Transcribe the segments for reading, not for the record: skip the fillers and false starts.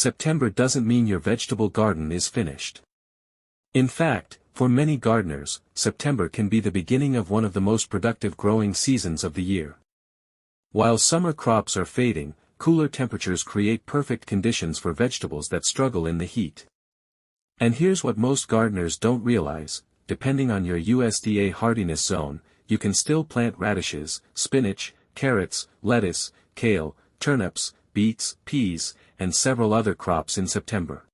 September doesn't mean your vegetable garden is finished. In fact, for many gardeners, September can be the beginning of one of the most productive growing seasons of the year. While summer crops are fading, cooler temperatures create perfect conditions for vegetables that struggle in the heat. And here's what most gardeners don't realize: depending on your USDA hardiness zone, you can still plant radishes, spinach, carrots, lettuce, kale, turnips, beets, peas, and several other crops in September.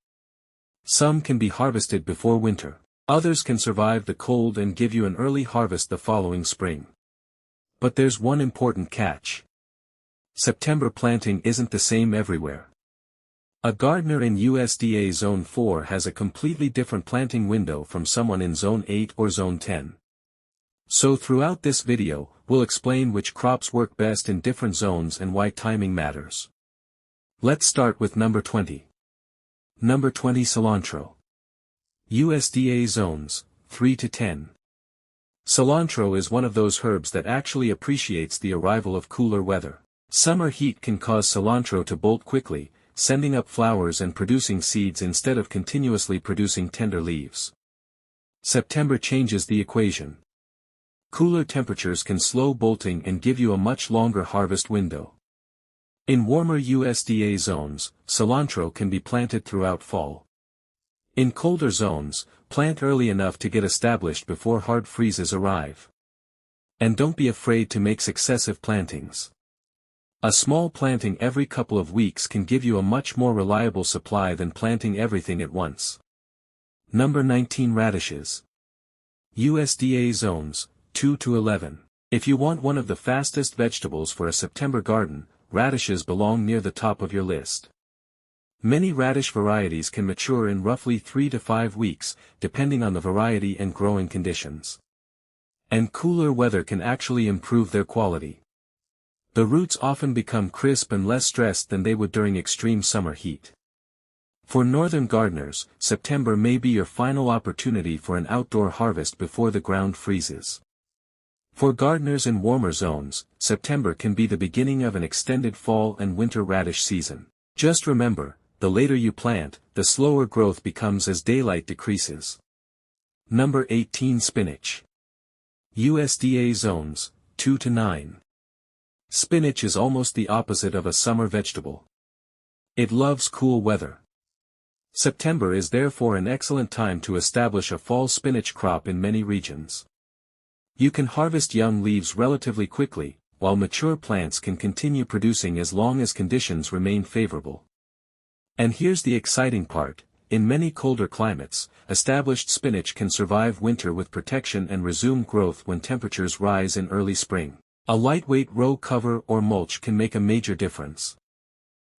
Some can be harvested before winter. Others can survive the cold and give you an early harvest the following spring. But there's one important catch. September planting isn't the same everywhere. A gardener in USDA Zone 4 has a completely different planting window from someone in Zone 8 or Zone 10. So throughout this video, we'll explain which crops work best in different zones and why timing matters. Let's start with number 20. Number 20, cilantro. USDA zones, 3 to 10. Cilantro is one of those herbs that actually appreciates the arrival of cooler weather. Summer heat can cause cilantro to bolt quickly, sending up flowers and producing seeds instead of continuously producing tender leaves. September changes the equation. Cooler temperatures can slow bolting and give you a much longer harvest window. In warmer USDA zones, cilantro can be planted throughout fall. In colder zones, plant early enough to get established before hard freezes arrive. And don't be afraid to make successive plantings. A small planting every couple of weeks can give you a much more reliable supply than planting everything at once. Number 19, radishes. USDA zones, 2 to 11. If you want one of the fastest vegetables for a September garden, radishes belong near the top of your list. Many radish varieties can mature in roughly 3 to 5 weeks, depending on the variety and growing conditions. And cooler weather can actually improve their quality. The roots often become crisp and less stressed than they would during extreme summer heat. For northern gardeners, September may be your final opportunity for an outdoor harvest before the ground freezes. For gardeners in warmer zones, September can be the beginning of an extended fall and winter radish season. Just remember, the later you plant, the slower growth becomes as daylight decreases. Number 18, spinach. USDA zones, 2 to 9. Spinach is almost the opposite of a summer vegetable. It loves cool weather. September is therefore an excellent time to establish a fall spinach crop in many regions. You can harvest young leaves relatively quickly, while mature plants can continue producing as long as conditions remain favorable. And here's the exciting part: in many colder climates, established spinach can survive winter with protection and resume growth when temperatures rise in early spring. A lightweight row cover or mulch can make a major difference.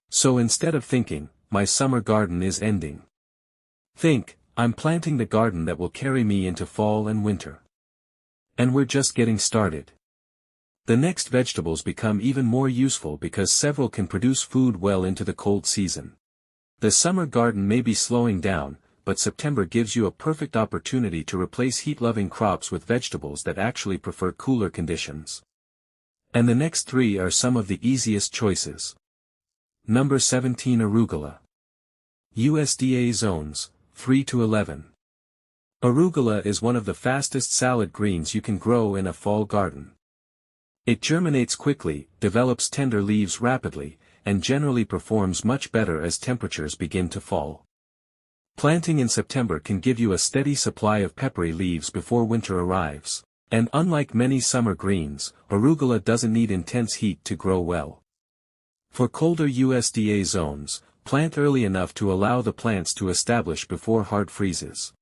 So instead of thinking, "My summer garden is ending," think, "I'm planting the garden that will carry me into fall and winter." And we're just getting started. The next vegetables become even more useful because several can produce food well into the cold season. The summer garden may be slowing down, but September gives you a perfect opportunity to replace heat-loving crops with vegetables that actually prefer cooler conditions. And the next 3 are some of the easiest choices. Number 17, arugula. USDA zones, 3 to 11. Arugula is one of the fastest salad greens you can grow in a fall garden. It germinates quickly, develops tender leaves rapidly, and generally performs much better as temperatures begin to fall. Planting in September can give you a steady supply of peppery leaves before winter arrives. And unlike many summer greens, arugula doesn't need intense heat to grow well. For colder USDA zones, plant early enough to allow the plants to establish before hard freezes.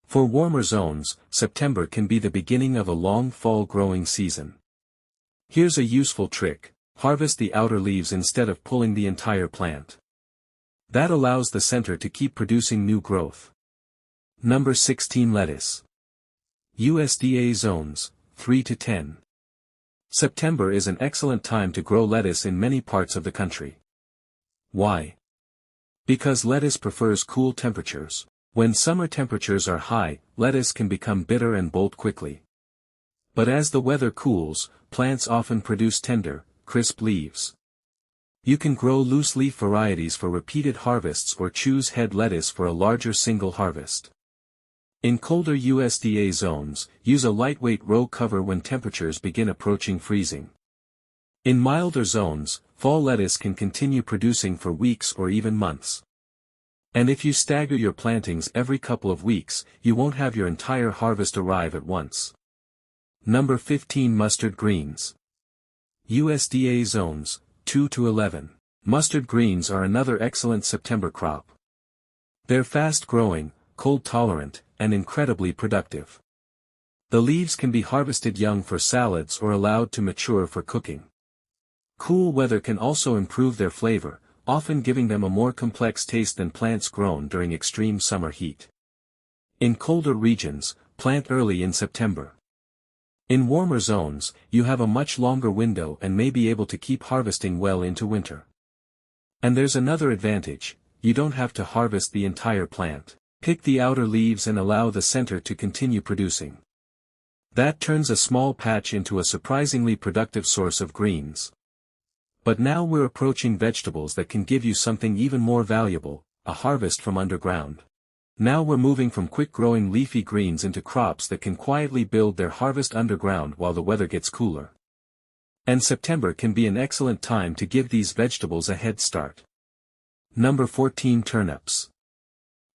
For warmer zones, September can be the beginning of a long fall growing season. Here's a useful trick: harvest the outer leaves instead of pulling the entire plant. That allows the center to keep producing new growth. Number 16, lettuce. USDA zones, 3 to 10. September is an excellent time to grow lettuce in many parts of the country. Why? Because lettuce prefers cool temperatures. When summer temperatures are high, lettuce can become bitter and bolt quickly. But as the weather cools, plants often produce tender, crisp leaves. You can grow loose leaf varieties for repeated harvests or choose head lettuce for a larger single harvest. In colder USDA zones, use a lightweight row cover when temperatures begin approaching freezing. In milder zones, fall lettuce can continue producing for weeks or even months. And if you stagger your plantings every couple of weeks, you won't have your entire harvest arrive at once. Number 15. Mustard greens. USDA zones, 2 to 11. Mustard greens are another excellent September crop. They're fast-growing, cold-tolerant, and incredibly productive. The leaves can be harvested young for salads or allowed to mature for cooking. Cool weather can also improve their flavor, often giving them a more complex taste than plants grown during extreme summer heat. In colder regions, plant early in September. In warmer zones, you have a much longer window and may be able to keep harvesting well into winter. And there's another advantage: you don't have to harvest the entire plant. Pick the outer leaves and allow the center to continue producing. That turns a small patch into a surprisingly productive source of greens. But now we're approaching vegetables that can give you something even more valuable: a harvest from underground. Now we're moving from quick-growing leafy greens into crops that can quietly build their harvest underground while the weather gets cooler. And September can be an excellent time to give these vegetables a head start. Number 14. Turnips.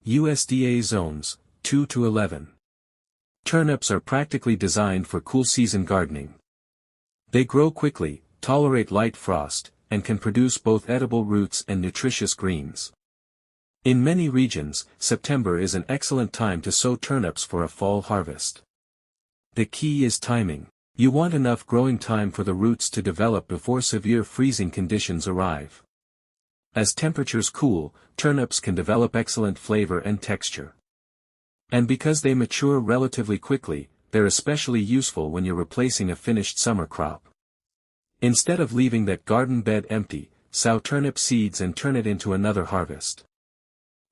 USDA zones, 2 to 11. Turnips are practically designed for cool-season gardening. They grow quickly, tolerate light frost, and can produce both edible roots and nutritious greens. In many regions, September is an excellent time to sow turnips for a fall harvest. The key is timing. You want enough growing time for the roots to develop before severe freezing conditions arrive. As temperatures cool, turnips can develop excellent flavor and texture. And because they mature relatively quickly, they're especially useful when you're replacing a finished summer crop. Instead of leaving that garden bed empty, sow turnip seeds and turn it into another harvest.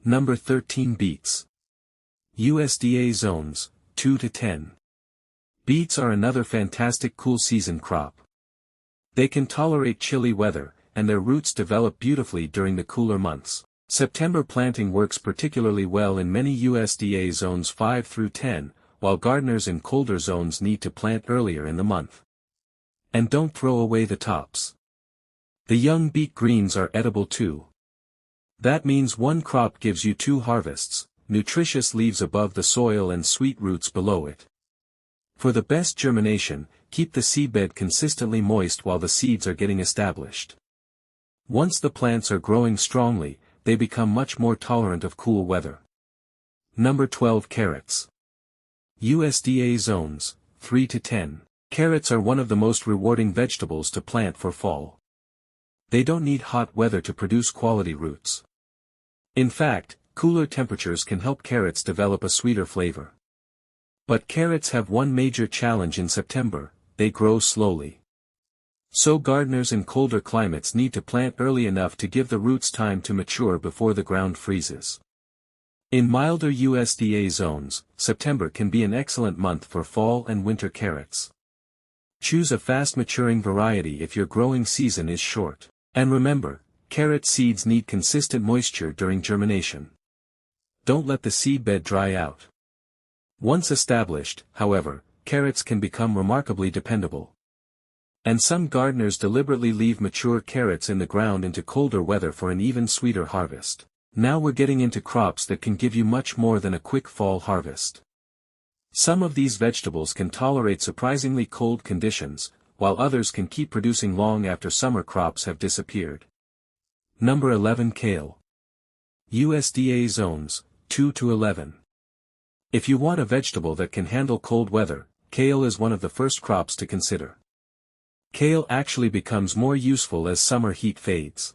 Number 13. Beets. USDA zones, 2 to 10. Beets are another fantastic cool-season crop. They can tolerate chilly weather, and their roots develop beautifully during the cooler months. September planting works particularly well in many USDA zones 5 through 10, while gardeners in colder zones need to plant earlier in the month. And don't throw away the tops. The young beet greens are edible too. That means one crop gives you 2 harvests: nutritious leaves above the soil and sweet roots below it. For the best germination, keep the seedbed consistently moist while the seeds are getting established. Once the plants are growing strongly, they become much more tolerant of cool weather. Number 12. Carrots. USDA zones, 3 to 10. Carrots are one of the most rewarding vegetables to plant for fall. They don't need hot weather to produce quality roots. In fact, cooler temperatures can help carrots develop a sweeter flavor. But carrots have one major challenge in September: they grow slowly. So gardeners in colder climates need to plant early enough to give the roots time to mature before the ground freezes. In milder USDA zones, September can be an excellent month for fall and winter carrots. Choose a fast-maturing variety if your growing season is short. And remember, carrot seeds need consistent moisture during germination. Don't let the seedbed dry out. Once established, however, carrots can become remarkably dependable. And some gardeners deliberately leave mature carrots in the ground into colder weather for an even sweeter harvest. Now we're getting into crops that can give you much more than a quick fall harvest. Some of these vegetables can tolerate surprisingly cold conditions, while others can keep producing long after summer crops have disappeared. Number 11. Kale. USDA zones, 2 to 11. If you want a vegetable that can handle cold weather, kale is one of the first crops to consider. Kale actually becomes more useful as summer heat fades.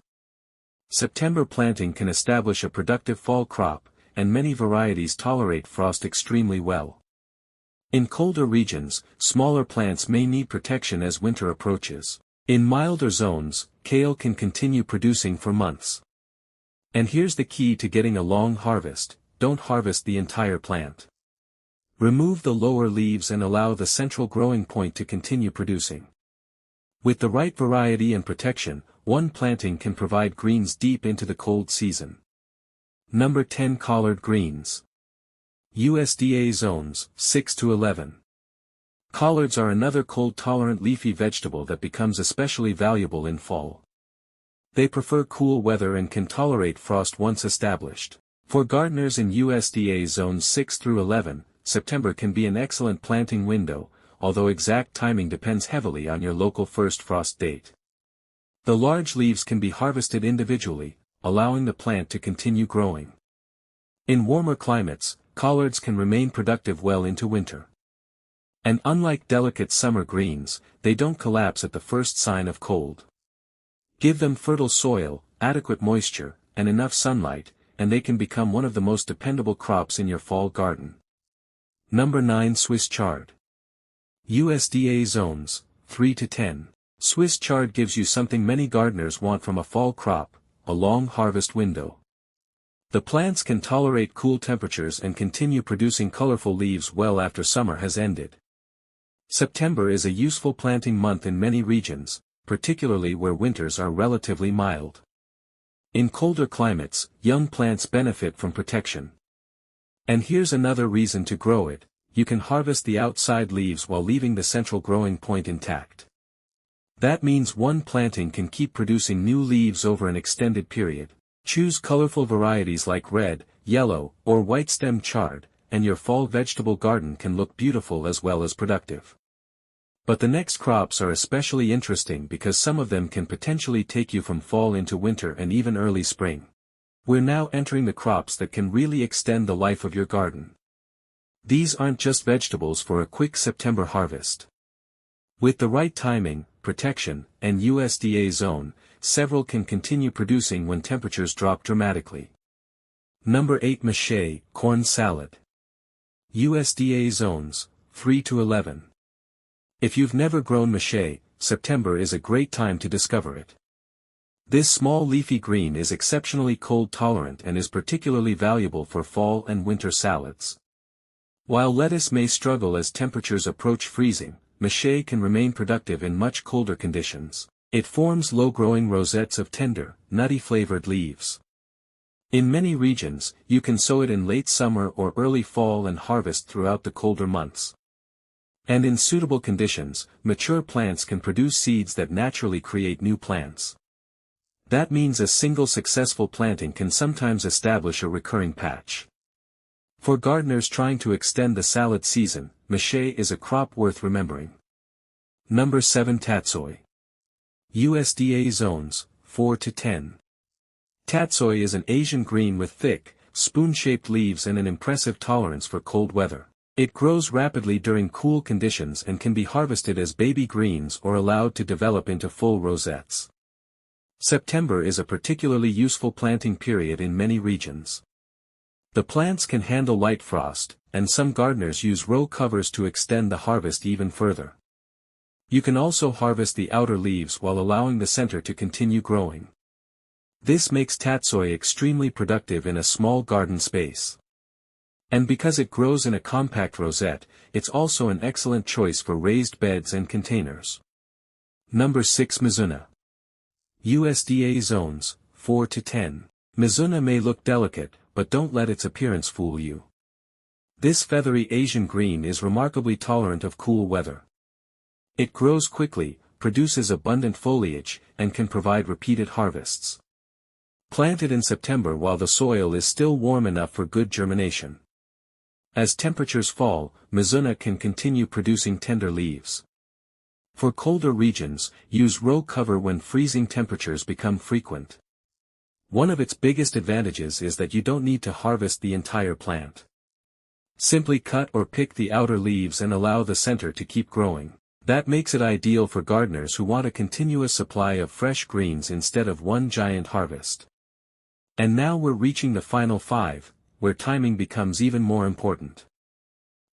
September planting can establish a productive fall crop, and many varieties tolerate frost extremely well. In colder regions, smaller plants may need protection as winter approaches. In milder zones, kale can continue producing for months. And here's the key to getting a long harvest: don't harvest the entire plant. Remove the lower leaves and allow the central growing point to continue producing. With the right variety and protection, one planting can provide greens deep into the cold season. Number 10. Collard greens. USDA zones, 6 to 11. Collards are another cold-tolerant leafy vegetable that becomes especially valuable in fall. They prefer cool weather and can tolerate frost once established. For gardeners in USDA zones 6 through 11, September can be an excellent planting window, although exact timing depends heavily on your local first frost date. The large leaves can be harvested individually, allowing the plant to continue growing. In warmer climates, collards can remain productive well into winter. And unlike delicate summer greens, they don't collapse at the first sign of cold. Give them fertile soil, adequate moisture, and enough sunlight, and they can become one of the most dependable crops in your fall garden. Number 9. Swiss chard. USDA zones, 3 to 10. Swiss chard gives you something many gardeners want from a fall crop, a long harvest window. The plants can tolerate cool temperatures and continue producing colorful leaves well after summer has ended. September is a useful planting month in many regions, particularly where winters are relatively mild. In colder climates, young plants benefit from protection. And here's another reason to grow it: you can harvest the outside leaves while leaving the central growing point intact. That means one planting can keep producing new leaves over an extended period. Choose colorful varieties like red, yellow, or white stem chard, and your fall vegetable garden can look beautiful as well as productive. But the next crops are especially interesting because some of them can potentially take you from fall into winter and even early spring. We're now entering the crops that can really extend the life of your garden. These aren't just vegetables for a quick September harvest. With the right timing, protection, and USDA zone, several can continue producing when temperatures drop dramatically. Number 8. Mâche, corn salad. USDA zones, 3 to 11. If you've never grown mâche, September is a great time to discover it. This small leafy green is exceptionally cold tolerant and is particularly valuable for fall and winter salads. While lettuce may struggle as temperatures approach freezing, mâche can remain productive in much colder conditions. It forms low-growing rosettes of tender, nutty-flavored leaves. In many regions, you can sow it in late summer or early fall and harvest throughout the colder months. And in suitable conditions, mature plants can produce seeds that naturally create new plants. That means a single successful planting can sometimes establish a recurring patch. For gardeners trying to extend the salad season, mâche is a crop worth remembering. Number 7. Tatsoi. USDA zones, 4 to 10. Tatsoi is an Asian green with thick, spoon-shaped leaves and an impressive tolerance for cold weather. It grows rapidly during cool conditions and can be harvested as baby greens or allowed to develop into full rosettes. September is a particularly useful planting period in many regions. The plants can handle light frost, and some gardeners use row covers to extend the harvest even further. You can also harvest the outer leaves while allowing the center to continue growing. This makes tatsoi extremely productive in a small garden space. And because it grows in a compact rosette, it's also an excellent choice for raised beds and containers. Number 6. Mizuna. USDA zones, 4 to 10. Mizuna may look delicate, but don't let its appearance fool you. This feathery Asian green is remarkably tolerant of cool weather. It grows quickly, produces abundant foliage, and can provide repeated harvests. Planted in September while the soil is still warm enough for good germination. As temperatures fall, mizuna can continue producing tender leaves. For colder regions, use row cover when freezing temperatures become frequent. One of its biggest advantages is that you don't need to harvest the entire plant. Simply cut or pick the outer leaves and allow the center to keep growing. That makes it ideal for gardeners who want a continuous supply of fresh greens instead of one giant harvest. And now we're reaching the final 5, where timing becomes even more important.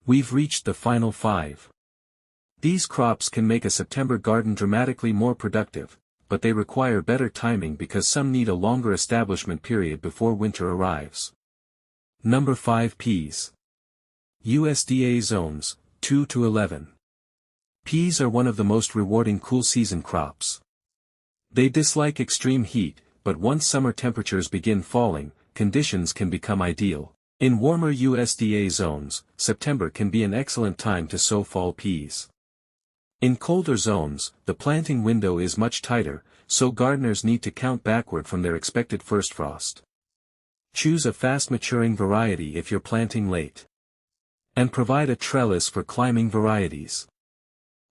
We've reached the final 5. These crops can make a September garden dramatically more productive, but they require better timing because some need a longer establishment period before winter arrives. Number 5. Peas. USDA zones, 2 to 11. Peas are one of the most rewarding cool season crops. They dislike extreme heat, but once summer temperatures begin falling, conditions can become ideal. In warmer USDA zones, September can be an excellent time to sow fall peas. In colder zones, the planting window is much tighter, so gardeners need to count backward from their expected first frost. Choose a fast-maturing variety if you're planting late. And provide a trellis for climbing varieties.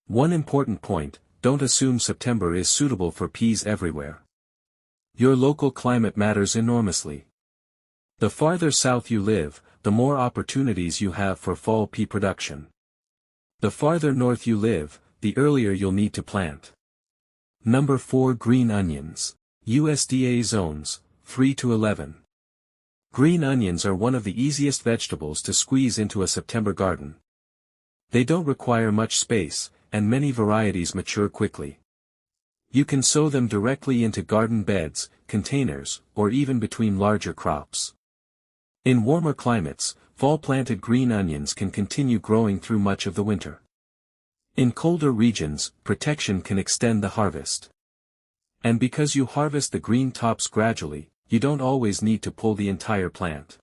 One important point: don't assume September is suitable for peas everywhere. Your local climate matters enormously. The farther south you live, the more opportunities you have for fall pea production. The farther north you live, the earlier you'll need to plant. Number 4. Green onions. USDA zones, 3 to 11. Green onions are one of the easiest vegetables to squeeze into a September garden. They don't require much space, and many varieties mature quickly. You can sow them directly into garden beds, containers, or even between larger crops. In warmer climates, fall-planted green onions can continue growing through much of the winter. In colder regions, protection can extend the harvest. And because you harvest the green tops gradually, you don't always need to pull the entire plant.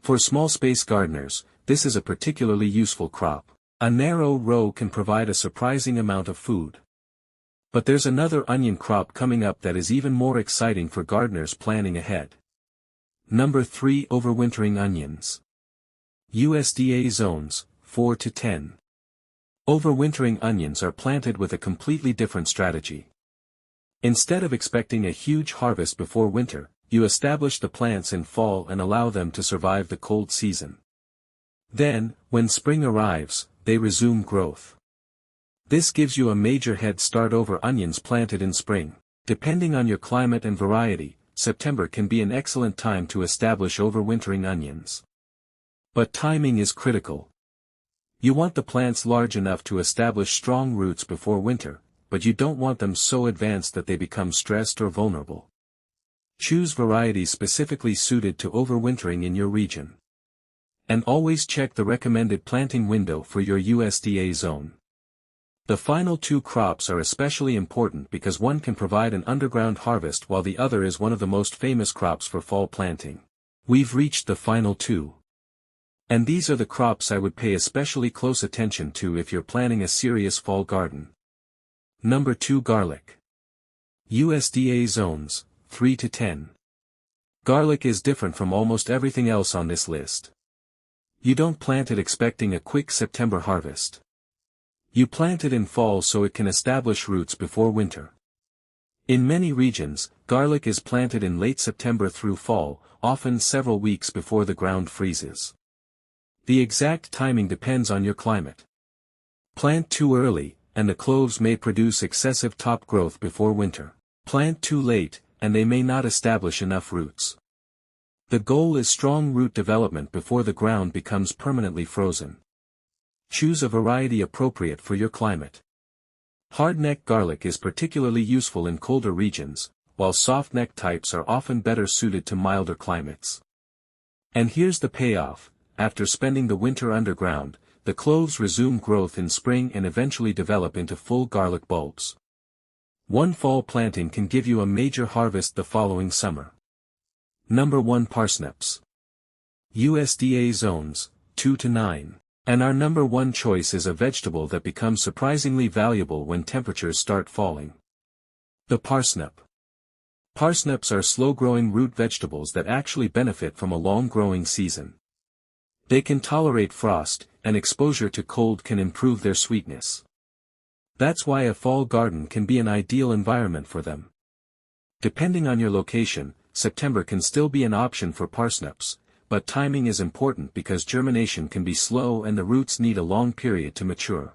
For small space gardeners, this is a particularly useful crop. A narrow row can provide a surprising amount of food. But there's another onion crop coming up that is even more exciting for gardeners planning ahead. Number 3. Overwintering onions. USDA zones, 4 to 10. Overwintering onions are planted with a completely different strategy. Instead of expecting a huge harvest before winter, you establish the plants in fall and allow them to survive the cold season. Then, when spring arrives, they resume growth. This gives you a major head start over onions planted in spring. Depending on your climate and variety, September can be an excellent time to establish overwintering onions. But timing is critical. You want the plants large enough to establish strong roots before winter, but you don't want them so advanced that they become stressed or vulnerable. Choose varieties specifically suited to overwintering in your region. And always check the recommended planting window for your USDA zone. The final 2 crops are especially important because one can provide an underground harvest while the other is one of the most famous crops for fall planting. We've reached the final 2. And these are the crops I would pay especially close attention to if you're planning a serious fall garden. Number 2. Garlic. USDA zones, 3 to 10. Garlic is different from almost everything else on this list. You don't plant it expecting a quick September harvest. You plant it in fall so it can establish roots before winter. In many regions, garlic is planted in late September through fall, often several weeks before the ground freezes. The exact timing depends on your climate. Plant too early, and the cloves may produce excessive top growth before winter. Plant too late, and they may not establish enough roots. The goal is strong root development before the ground becomes permanently frozen. Choose a variety appropriate for your climate. Hardneck garlic is particularly useful in colder regions, while softneck types are often better suited to milder climates. And here's the payoff: after spending the winter underground, the cloves resume growth in spring and eventually develop into full garlic bulbs. One fall planting can give you a major harvest the following summer. Number 1. Parsnips. USDA zones, 2 to 9. And our number 1 choice is a vegetable that becomes surprisingly valuable when temperatures start falling. The parsnip. Parsnips are slow-growing root vegetables that actually benefit from a long growing season. They can tolerate frost, and exposure to cold can improve their sweetness. That's why a fall garden can be an ideal environment for them. Depending on your location, September can still be an option for parsnips, but timing is important because germination can be slow and the roots need a long period to mature.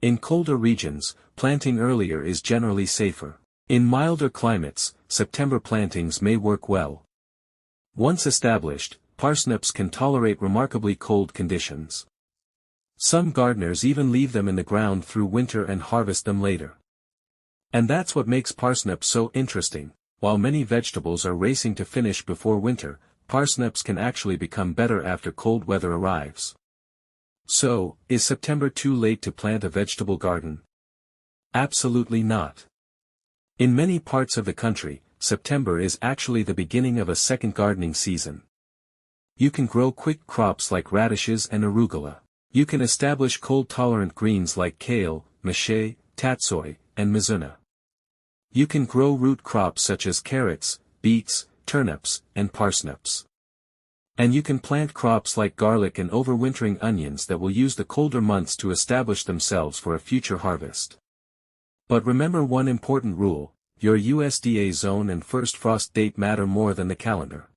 In colder regions, planting earlier is generally safer. In milder climates, September plantings may work well. Once established, parsnips can tolerate remarkably cold conditions. Some gardeners even leave them in the ground through winter and harvest them later. And that's what makes parsnips so interesting. While many vegetables are racing to finish before winter, parsnips can actually become better after cold weather arrives. So, is September too late to plant a vegetable garden? Absolutely not. In many parts of the country, September is actually the beginning of a second gardening season. You can grow quick crops like radishes and arugula. You can establish cold-tolerant greens like kale, mâche, tatsoi, and mizuna. You can grow root crops such as carrots, beets, turnips, and parsnips. And you can plant crops like garlic and overwintering onions that will use the colder months to establish themselves for a future harvest. But remember one important rule: your USDA zone and first frost date matter more than the calendar.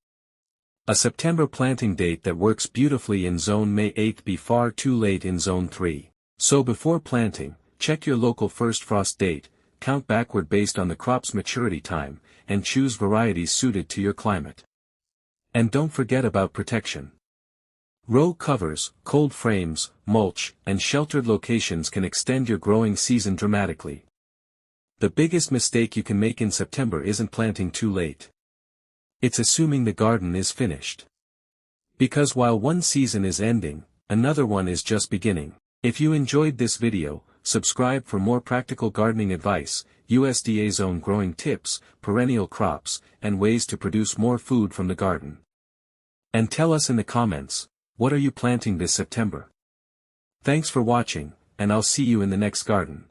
A September planting date that works beautifully in zone may 8 be far too late in zone 3. So before planting, check your local first frost date, count backward based on the crop's maturity time, and choose varieties suited to your climate. And don't forget about protection. Row covers, cold frames, mulch, and sheltered locations can extend your growing season dramatically. The biggest mistake you can make in September isn't planting too late. It's assuming the garden is finished. Because while one season is ending, another one is just beginning. If you enjoyed this video, subscribe for more practical gardening advice, USDA zone growing tips, perennial crops, and ways to produce more food from the garden. And tell us in the comments, what are you planting this September? Thanks for watching, and I'll see you in the next garden.